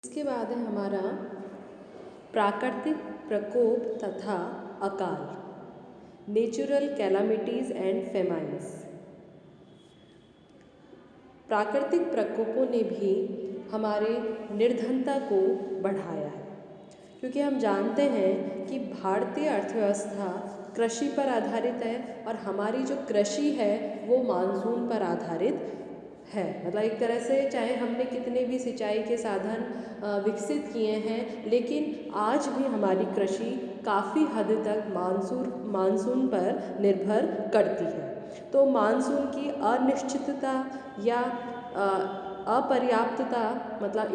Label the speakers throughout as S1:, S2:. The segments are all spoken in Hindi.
S1: इसके बाद है हमारा प्राकृतिक प्रकोप तथा अकाल, नेचुरल कैलामिटीज़ एंड फेमाइन्स। प्राकृतिक प्रकोपों ने भी हमारे निर्धनता को बढ़ाया है, क्योंकि हम जानते हैं कि भारतीय अर्थव्यवस्था कृषि पर आधारित है और हमारी जो कृषि है वो मानसून पर आधारित है। मतलब एक तरह से चाहे हमने कितने भी सिंचाई के साधन विकसित किए हैं, लेकिन आज भी हमारी कृषि काफ़ी हद तक मानसून पर निर्भर करती है। तो मानसून की अनिश्चितता या अपर्याप्तता, मतलब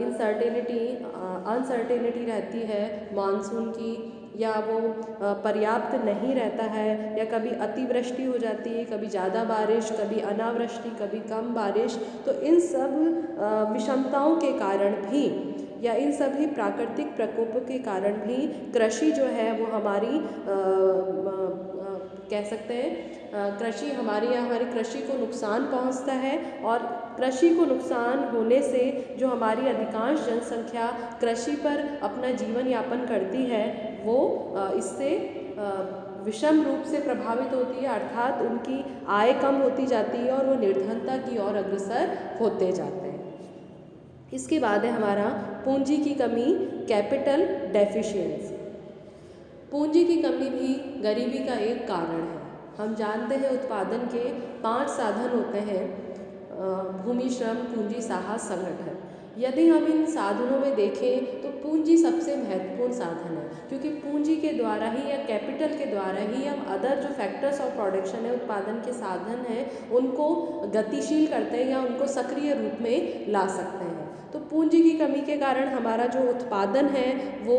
S1: अनसर्टेनिटी रहती है मानसून की, या वो पर्याप्त नहीं रहता है, या कभी अतिवृष्टि हो जाती है, कभी ज़्यादा बारिश, कभी अनावृष्टि, कभी कम बारिश। तो इन सब विषमताओं के कारण भी, या इन सभी प्राकृतिक प्रकोपों के कारण भी कृषि जो है वो हमारी कह सकते हैं हमारी कृषि को नुकसान पहुंचता है। और कृषि को नुकसान होने से जो हमारी अधिकांश जनसंख्या कृषि पर अपना जीवन यापन करती है वो इससे विषम रूप से प्रभावित होती है, अर्थात उनकी आय कम होती जाती है और वो निर्धनता की ओर अग्रसर होते जाते हैं। इसके बाद है हमारा पूंजी की कमी, कैपिटल डेफिशिएंसी। पूंजी की कमी भी गरीबी का एक कारण है। हम जानते हैं उत्पादन के 5 साधन होते हैं: भूमि, श्रम, पूंजी, साहस, संगठन। यदि हम इन साधनों में देखें तो पूंजी सबसे महत्वपूर्ण साधन है, क्योंकि पूंजी के द्वारा ही या कैपिटल के द्वारा ही हम अदर जो फैक्टर्स ऑफ प्रोडक्शन है, उत्पादन के साधन हैं, उनको गतिशील करते हैं या उनको सक्रिय रूप में ला सकते हैं। तो पूंजी की कमी के कारण हमारा जो उत्पादन है वो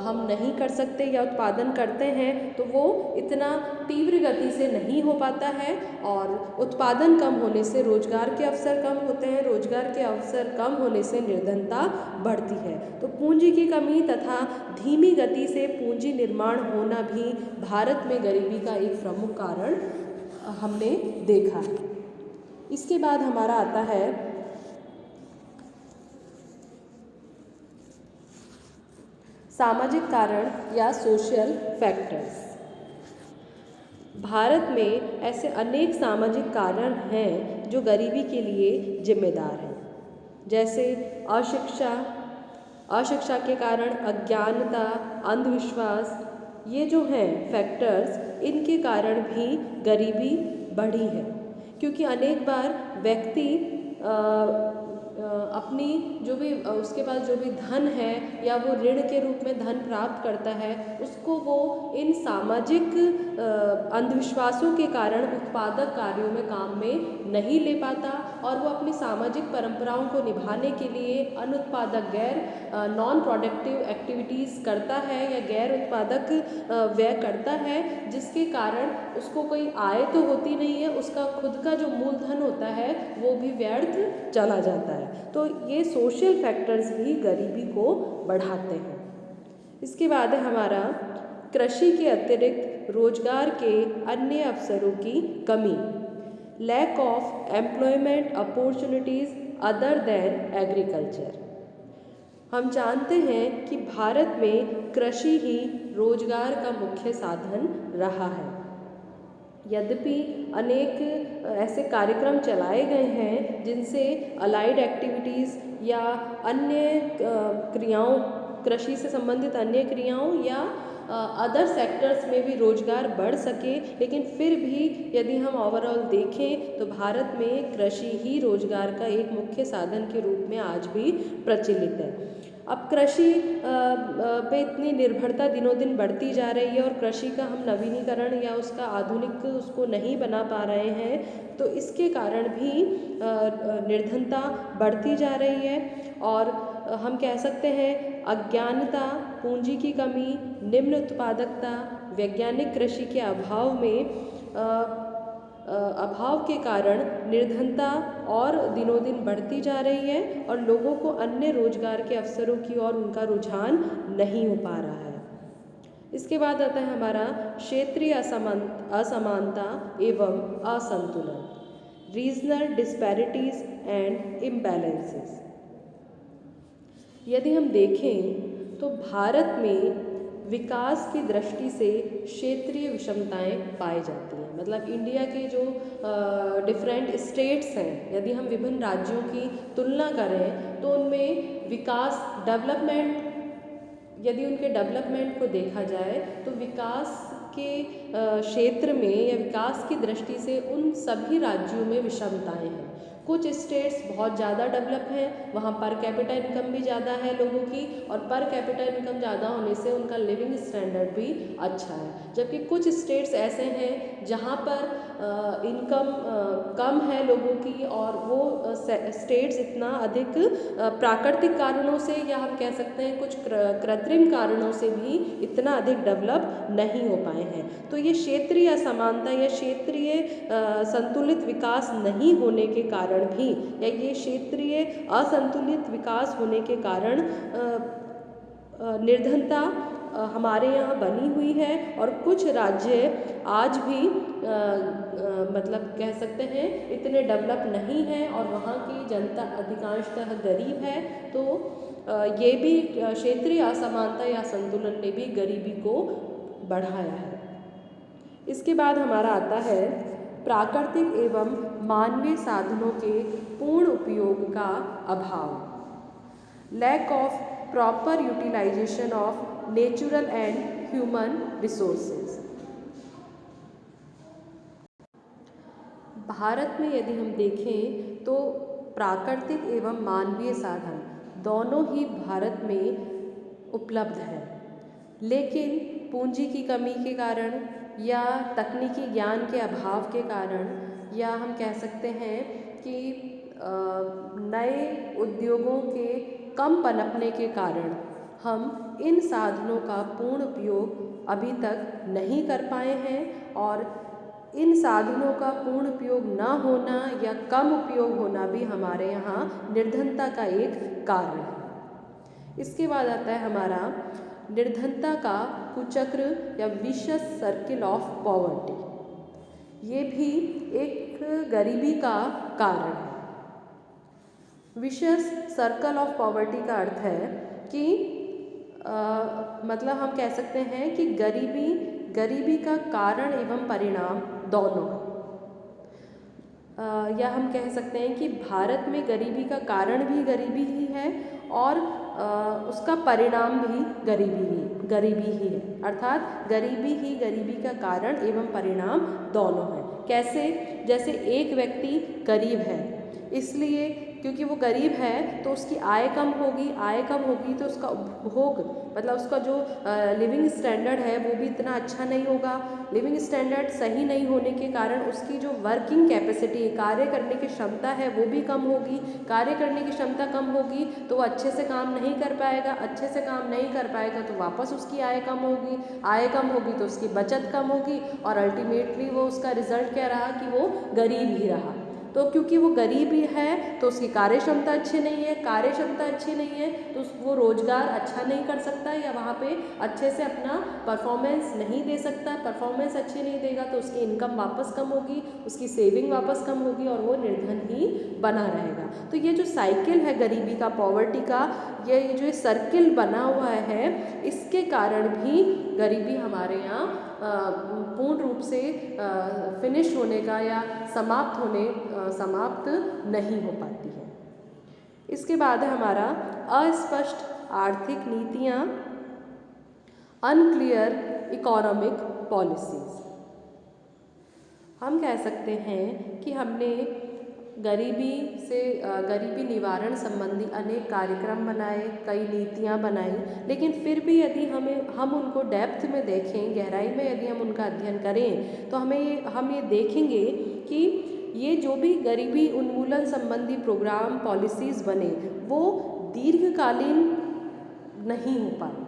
S1: हम नहीं कर सकते, या उत्पादन करते हैं तो वो इतना तीव्र गति से नहीं हो पाता है, और उत्पादन कम होने से रोजगार के अवसर कम होते हैं, रोजगार के अवसर कम होने से निर्धनता बढ़ती है। तो पूंजी की कमी तथा धीमी गति से पूंजी निर्माण होना भी भारत में गरीबी का एक प्रमुख कारण हमने देखा है। इसके बाद हमारा आता है सामाजिक कारण या सोशल फैक्टर्स। भारत में ऐसे अनेक सामाजिक कारण हैं जो गरीबी के लिए जिम्मेदार हैं, जैसे अशिक्षा के कारण अज्ञानता, अंधविश्वास। ये जो हैं फैक्टर्स, इनके कारण भी गरीबी बढ़ी है, क्योंकि अनेक बार व्यक्ति अपनी जो भी उसके पास जो भी धन है या वो ऋण के रूप में धन प्राप्त करता है, उसको वो इन सामाजिक अंधविश्वासों के कारण उत्पादक कार्यों में काम में नहीं ले पाता, और वो अपनी सामाजिक परंपराओं को निभाने के लिए अनुत्पादक नॉन प्रोडक्टिव एक्टिविटीज़ करता है या गैर उत्पादक व्यय करता है, जिसके कारण उसको कोई आय तो होती नहीं है, उसका खुद का जो मूलधन होता है वो भी व्यर्थ चला जाता है। तो ये सोशल फैक्टर्स भी गरीबी को बढ़ाते हैं। इसके बाद है हमारा कृषि के अतिरिक्त रोजगार के अन्य अवसरों की कमी, lack of employment opportunities other than agriculture. हम जानते हैं कि भारत में कृषि ही रोजगार का मुख्य साधन रहा है। यद्यपि अनेक ऐसे कार्यक्रम चलाए गए हैं जिनसे अलाइड एक्टिविटीज़ या अन्य क्रियाओं, कृषि से संबंधित अन्य क्रियाओं या अदर सेक्टर्स में भी रोजगार बढ़ सके, लेकिन फिर भी यदि हम ओवरऑल देखें तो भारत में कृषि ही रोजगार का एक मुख्य साधन के रूप में आज भी प्रचलित है। अब कृषि पे इतनी निर्भरता दिनों दिन बढ़ती जा रही है, और कृषि का हम नवीनीकरण या उसका आधुनिक उसको नहीं बना पा रहे हैं, तो इसके कारण भी निर्धनता बढ़ती जा रही है। और हम कह सकते हैं अज्ञानता, पूंजी की कमी, निम्न उत्पादकता, वैज्ञानिक कृषि के अभाव के कारण निर्धनता और दिनों दिन बढ़ती जा रही है, और लोगों को अन्य रोजगार के अवसरों की ओर उनका रुझान नहीं हो पा रहा है। इसके बाद आता है हमारा क्षेत्रीय असमानता एवं असंतुलन, रीजनल डिस्पैरिटीज एंड इम्बैलेंसेस। यदि हम देखें तो भारत में विकास की दृष्टि से क्षेत्रीय विषमताएं पाई जाती हैं। मतलब इंडिया के जो डिफरेंट स्टेट्स हैं, यदि हम विभिन्न राज्यों की तुलना करें तो उनमें विकास डेवलपमेंट, यदि उनके डेवलपमेंट को देखा जाए तो विकास के क्षेत्र में या विकास की दृष्टि से उन सभी राज्यों में विषमताएं हैं। कुछ स्टेट्स बहुत ज़्यादा डेवलप हैं, वहाँ पर कैपिटा इनकम भी ज़्यादा है लोगों की, और पर कैपिटा इनकम ज़्यादा होने से उनका लिविंग स्टैंडर्ड भी अच्छा है। जबकि कुछ स्टेट्स ऐसे हैं जहाँ पर इनकम कम है लोगों की, और वो स्टेट्स इतना अधिक प्राकृतिक कारणों से, या हम कह सकते हैं कुछ कृत्रिम कारणों से भी इतना अधिक डेवलप नहीं हो पाए हैं। तो ये क्षेत्रीय असमानता या क्षेत्रीय संतुलित विकास नहीं होने के कारण भी, या ये क्षेत्रीय असंतुलित विकास होने के कारण निर्धनता हमारे यहाँ बनी हुई है। और कुछ राज्य आज भी मतलब कह सकते हैं इतने डेवलप नहीं हैं, और वहाँ की जनता अधिकांशतः गरीब है। तो ये भी क्षेत्रीय असमानता या संतुलन ने भी गरीबी को बढ़ाया है। इसके बाद हमारा आता है प्राकृतिक एवं मानवीय साधनों के पूर्ण उपयोग का अभाव, lack of proper utilisation of natural and human resources. Bharat में यदि हम देखें तो प्राकृतिक एवं मानवीय साधन दोनों ही भारत में उपलब्ध हैं, लेकिन पूंजी की कमी के कारण या तकनीकी ज्ञान के अभाव के कारण, या हम कह सकते हैं कि नए उद्योगों के कम पनपने के कारण हम इन साधनों का पूर्ण उपयोग अभी तक नहीं कर पाए हैं। और इन साधनों का पूर्ण उपयोग ना होना या कम उपयोग होना भी हमारे यहाँ निर्धनता का एक कारण है। इसके बाद आता है हमारा निर्धनता का कुचक्र या विशस सर्किल ऑफ पॉवर्टी। ये भी एक गरीबी का कारण है। विशस सर्कल ऑफ पॉवर्टी का अर्थ है कि मतलब हम कह सकते हैं कि गरीबी का कारण एवं परिणाम दोनों है। या हम कह सकते हैं कि भारत में गरीबी का कारण भी गरीबी ही है, और उसका परिणाम भी गरीबी ही है। अर्थात गरीबी का कारण एवं परिणाम दोनों है। कैसे? जैसे एक व्यक्ति गरीब है, इसलिए क्योंकि वो गरीब है तो उसकी आय कम होगी तो उसका उपभोग, मतलब उसका जो लिविंग स्टैंडर्ड है वो भी इतना अच्छा नहीं होगा। लिविंग स्टैंडर्ड सही नहीं होने के कारण उसकी जो वर्किंग कैपेसिटी, कार्य करने की क्षमता है वो भी कम होगी। कार्य करने की क्षमता कम होगी तो वो अच्छे से काम नहीं कर पाएगा, अच्छे से काम नहीं कर पाएगा तो वापस उसकी आय कम होगी तो उसकी बचत कम होगी, और अल्टीमेटली वो उसका रिजल्ट क्या रहा कि वो गरीब ही रहा। तो क्योंकि वो गरीब ही है तो उसकी कार्य क्षमता अच्छी नहीं है तो वो रोजगार अच्छा नहीं कर सकता, या वहाँ पे अच्छे से अपना परफॉर्मेंस नहीं दे सकता। परफॉर्मेंस अच्छी नहीं देगा तो उसकी इनकम वापस कम होगी, उसकी सेविंग वापस कम होगी, और वो निर्धन ही बना रहेगा। तो ये जो साइकिल है गरीबी का, पॉवर्टी का, ये जो सर्किल बना हुआ है, इसके कारण भी गरीबी हमारे यहाँ पूर्ण रूप से फिनिश होने का या समाप्त नहीं हो पाती है। इसके बाद है हमारा अस्पष्ट आर्थिक नीतियाँ, अनक्लियर इकोनॉमिक पॉलिसीज। हम कह सकते हैं कि हमने गरीबी निवारण संबंधी अनेक कार्यक्रम बनाए, कई नीतियाँ बनाई, लेकिन फिर भी यदि हम उनको डेप्थ में देखें, गहराई में यदि हम उनका अध्ययन करें तो हम ये देखेंगे कि ये जो भी गरीबी उन्मूलन संबंधी प्रोग्राम, पॉलिसीज़ बने वो दीर्घकालीन नहीं हो पाए।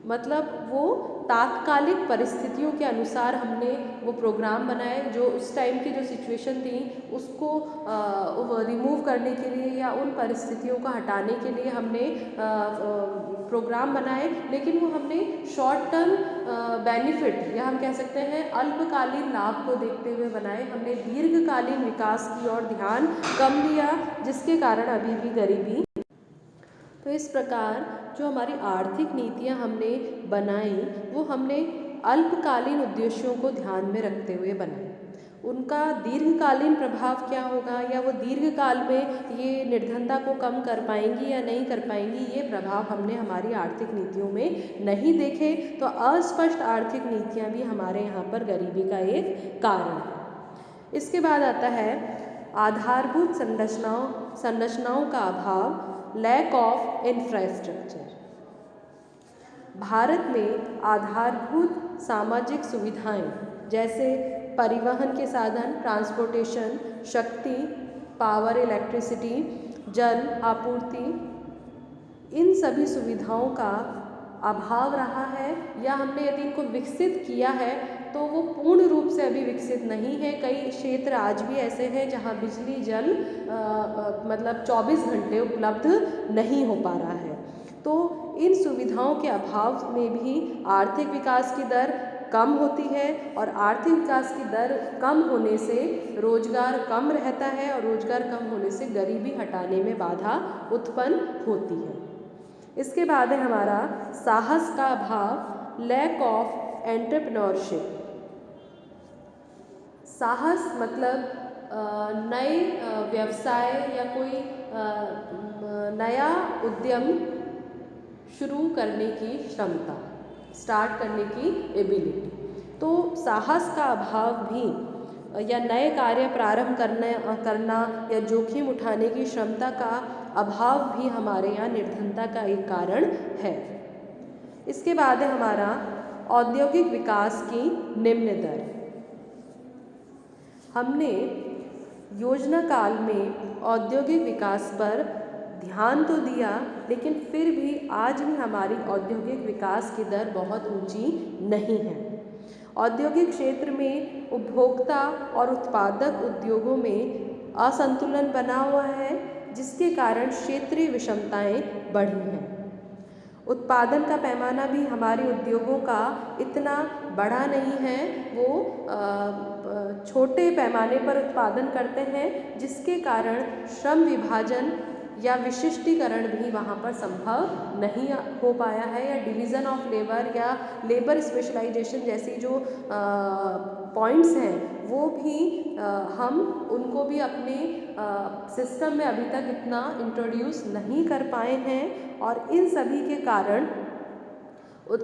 S1: मतलब वो तात्कालिक परिस्थितियों के अनुसार हमने वो प्रोग्राम बनाए, जो उस टाइम की जो सिचुएशन थी उसको रिमूव करने के लिए या उन परिस्थितियों को हटाने के लिए हमने प्रोग्राम बनाए, लेकिन वो हमने शॉर्ट टर्म बेनिफिट या हम कह सकते हैं अल्पकालीन लाभ को देखते हुए बनाए। हमने दीर्घकालीन विकास की ओर ध्यान कम दिया, जिसके कारण अभी भी गरीबी। तो इस प्रकार जो हमारी आर्थिक नीतियाँ हमने बनाई वो हमने अल्पकालीन उद्देश्यों को ध्यान में रखते हुए बनाई। उनका दीर्घकालीन प्रभाव क्या होगा या वो दीर्घकाल में ये निर्धनता को कम कर पाएंगी या नहीं कर पाएंगी, ये प्रभाव हमने हमारी आर्थिक नीतियों में नहीं देखे। तो अस्पष्ट आर्थिक नीतियाँ भी हमारे यहाँ पर गरीबी का एक कारण है। इसके बाद आता है आधारभूत संरचनाओं का अभाव, लैक ऑफ इंफ्रास्ट्रक्चर। भारत में आधारभूत सामाजिक सुविधाएं जैसे परिवहन के साधन, ट्रांसपोर्टेशन, शक्ति, पावर, इलेक्ट्रिसिटी, जल आपूर्ति, इन सभी सुविधाओं का अभाव रहा है या हमने यदि इनको विकसित किया है तो वो पूर्ण रूप से अभी विकसित नहीं है। कई क्षेत्र आज भी ऐसे हैं जहाँ बिजली जल मतलब 24 घंटे उपलब्ध नहीं हो पा रहा है। तो इन सुविधाओं के अभाव में भी आर्थिक विकास की दर कम होती है और आर्थिक विकास की दर कम होने से रोजगार कम रहता है और रोजगार कम होने से गरीबी हटाने में बाधा उत्पन्न होती है। इसके बाद है हमारा साहस का अभाव, लैक ऑफ एंटरप्रेन्योरशिप। साहस मतलब नए व्यवसाय या कोई नया उद्यम शुरू करने की क्षमता, स्टार्ट करने की एबिलिटी। तो साहस का अभाव भी या नए कार्य प्रारंभ करना या जोखिम उठाने की क्षमता का अभाव भी हमारे यहाँ निर्धनता का एक कारण है। इसके बाद है हमारा औद्योगिक विकास की निम्न दर। हमने योजना काल में औद्योगिक विकास पर ध्यान तो दिया, लेकिन फिर भी आज भी हमारी औद्योगिक विकास की दर बहुत ऊंची नहीं है। औद्योगिक क्षेत्र में उपभोक्ता और उत्पादक उद्योगों में असंतुलन बना हुआ है, जिसके कारण क्षेत्रीय विषमताएं बढ़ी हैं। उत्पादन का पैमाना भी हमारे उद्योगों का इतना बड़ा नहीं है, वो छोटे पैमाने पर उत्पादन करते हैं, जिसके कारण श्रम विभाजन या विशिष्टीकरण भी वहाँ पर संभव नहीं हो पाया है या डिवीज़न ऑफ लेबर या लेबर स्पेशलाइजेशन जैसी जो पॉइंट्स हैं वो भी हम उनको भी अपने सिस्टम में अभी तक इतना इंट्रोड्यूस नहीं कर पाए हैं और इन सभी के कारण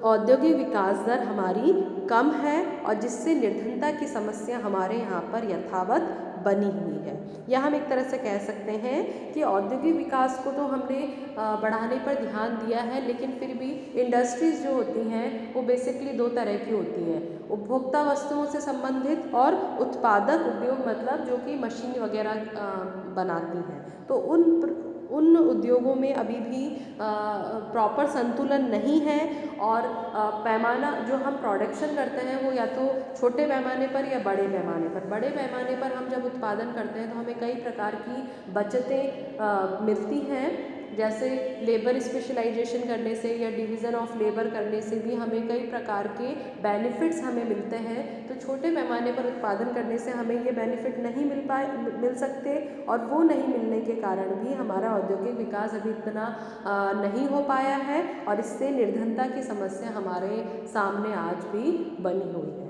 S1: औद्योगिक विकास दर हमारी कम है और जिससे निर्धनता की समस्या हमारे यहाँ पर यथावत बनी हुई है। या हम एक तरह से कह सकते हैं कि औद्योगिक विकास को तो हमने बढ़ाने पर ध्यान दिया है, लेकिन फिर भी इंडस्ट्रीज़ जो होती हैं वो बेसिकली दो तरह की होती हैं, उपभोक्ता वस्तुओं से संबंधित और उत्पादक उद्योग, मतलब जो कि मशीन वगैरह बनाती हैं। तो उन उद्योगों में अभी भी प्रॉपर संतुलन नहीं है और पैमाना जो हम प्रोडक्शन करते हैं वो या तो छोटे पैमाने पर या बड़े पैमाने पर हम जब उत्पादन करते हैं तो हमें कई प्रकार की बचतें मिलती हैं, जैसे लेबर स्पेशलाइजेशन करने से या डिवीज़न ऑफ लेबर करने से भी हमें कई प्रकार के बेनिफिट्स हमें मिलते हैं। तो छोटे पैमाने पर उत्पादन करने से हमें ये बेनिफिट नहीं मिल सकते और वो नहीं मिलने के कारण भी हमारा औद्योगिक विकास अभी इतना नहीं हो पाया है और इससे निर्धनता की समस्या हमारे सामने आज भी बनी हुई है।